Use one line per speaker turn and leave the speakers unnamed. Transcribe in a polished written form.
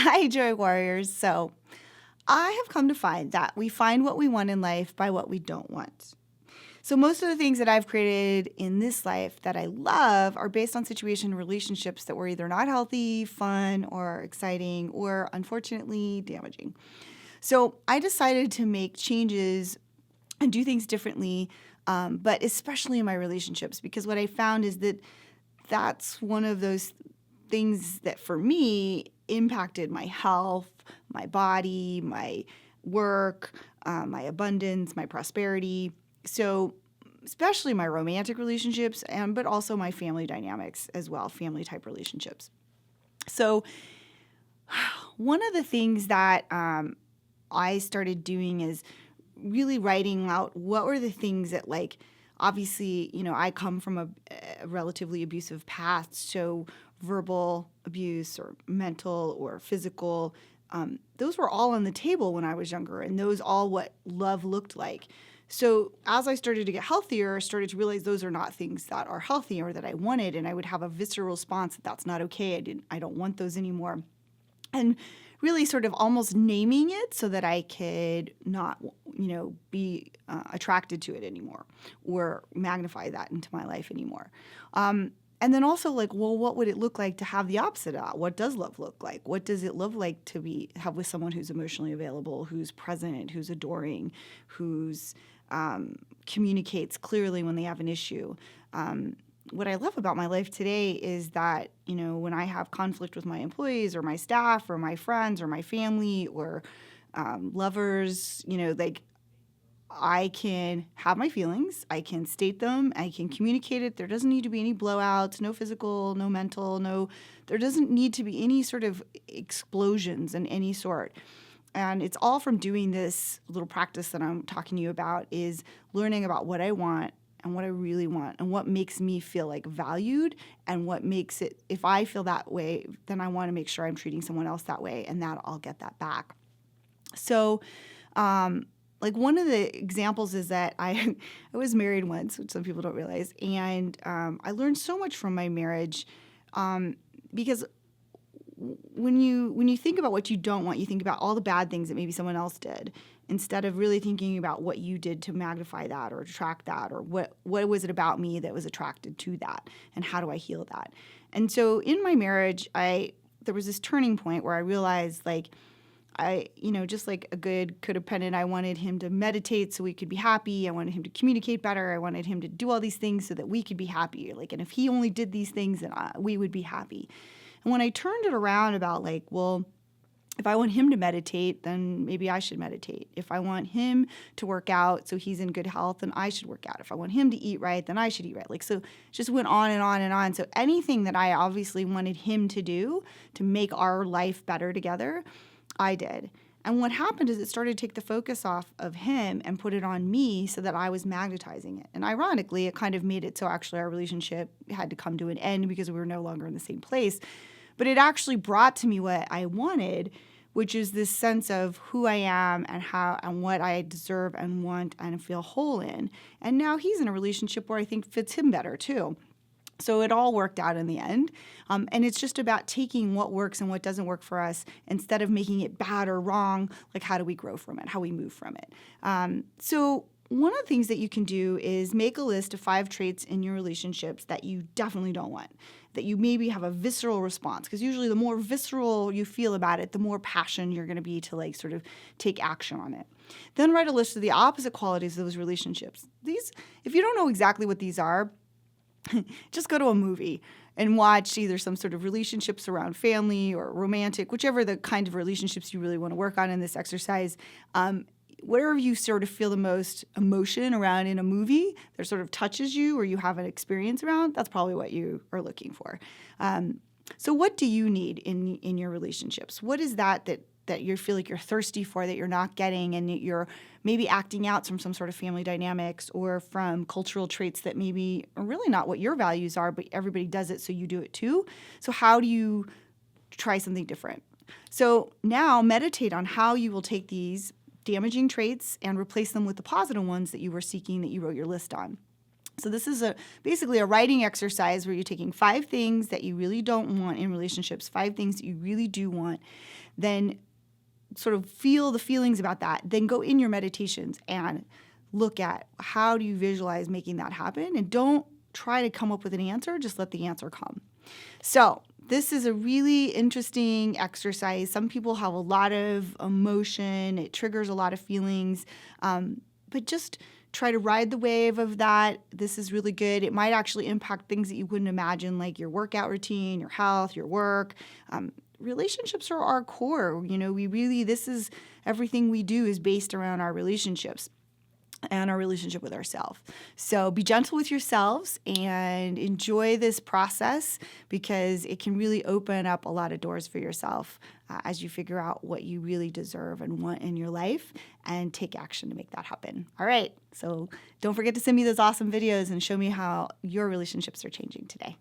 Hi, Joy Warriors. So, I have come to find that we find what we want in life by what we don't want. So, most of the things that I've created in this life that I love are based on situation and relationships that were either not healthy, fun, or exciting, or unfortunately damaging. So, I decided to make changes and do things differently, but especially in my relationships, because what I found is that that's one of those things that for me impacted my health, my body, my work, my abundance, my prosperity. So, especially my romantic relationships, but also my family dynamics as well, family type relationships. So, one of the things that I started doing is really writing out what were the things that, like, obviously, I come from a relatively abusive past. So verbal abuse or mental or physical, those were all on the table when I was younger, and those all what love looked like. So as I started to get healthier, I started to realize those are not things that are healthy or that I wanted, and I would have a visceral response that that's not okay. I don't want those anymore. And really sort of almost naming it so that I could not, be attracted to it anymore or magnify that into my life anymore. And then also like, well, what would it look like to have the opposite of that? What does love look like? What does it look like to have with someone who's emotionally available, who's present, who's adoring, who's communicates clearly when they have an issue? What I love about my life today is that, when I have conflict with my employees or my staff or my friends or my family or lovers, like I can have my feelings, I can state them, I can communicate it. There doesn't need to be any blowouts, no physical, no mental, there doesn't need to be any sort of explosions in any sort. And it's all from doing this little practice that I'm talking to you about, is learning about what I want and what I really want and what makes me feel like valued, and what makes it, if I feel that way, then I want to make sure I'm treating someone else that way, and that I'll get that back. So, like one of the examples is that I was married once, which some people don't realize, and I learned so much from my marriage, because when you think about what you don't want, you think about all the bad things that maybe someone else did, instead of really thinking about what you did to magnify that or attract that, or what was it about me that was attracted to that, and how do I heal that? And so in my marriage, there was this turning point where I realized, like, just like a good codependent, I wanted him to meditate so we could be happy. I wanted him to communicate better. I wanted him to do all these things so that we could be happy. Like, and if he only did these things, then we would be happy. And when I turned it around about, like, well, if I want him to meditate, then maybe I should meditate. If I want him to work out so he's in good health, then I should work out. If I want him to eat right, then I should eat right. Like, so it just went on and on and on. So anything that I obviously wanted him to do to make our life better together, I did. And what happened is it started to take the focus off of him and put it on me, so that I was magnetizing it. And ironically, it kind of made it so actually our relationship had to come to an end because we were no longer in the same place. But it actually brought to me what I wanted, which is this sense of who I am and how and what I deserve and want and feel whole in. And now he's in a relationship where I think fits him better too. So it all worked out in the end. And it's just about taking what works and what doesn't work for us, instead of making it bad or wrong. Like, how do we grow from it? How we move from it? So one of the things that you can do is make a list of 5 traits in your relationships that you definitely don't want, that you maybe have a visceral response. Because usually the more visceral you feel about it, the more passion you're going to be to, like, sort of take action on it. Then write a list of the opposite qualities of those relationships. These, if you don't know exactly what these are, just go to a movie and watch either some sort of relationships around family or romantic, whichever the kind of relationships you really want to work on in this exercise. Wherever you sort of feel the most emotion around in a movie that sort of touches you or you have an experience around, that's probably what you are looking for. So what do you need in your relationships? What is that you feel like you're thirsty for, that you're not getting, and you're maybe acting out from some sort of family dynamics or from cultural traits that maybe are really not what your values are, but everybody does it, so you do it too. So how do you try something different? So now meditate on how you will take these damaging traits and replace them with the positive ones that you were seeking, that you wrote your list on. So this is basically a writing exercise where you're taking 5 things that you really don't want in relationships, 5 things that you really do want, then sort of feel the feelings about that, then go in your meditations and look at how do you visualize making that happen, and don't try to come up with an answer, just let the answer come. So this is a really interesting exercise. Some people have a lot of emotion. It triggers a lot of feelings, but just try to ride the wave of that. This is really good. It might actually impact things that you wouldn't imagine, like your workout routine, your health, your work. Relationships are our core. This is everything we do is based around our relationships and our relationship with ourselves. So be gentle with yourselves and enjoy this process, because it can really open up a lot of doors for yourself as you figure out what you really deserve and want in your life and take action to make that happen. All right. So don't forget to send me those awesome videos and show me how your relationships are changing today.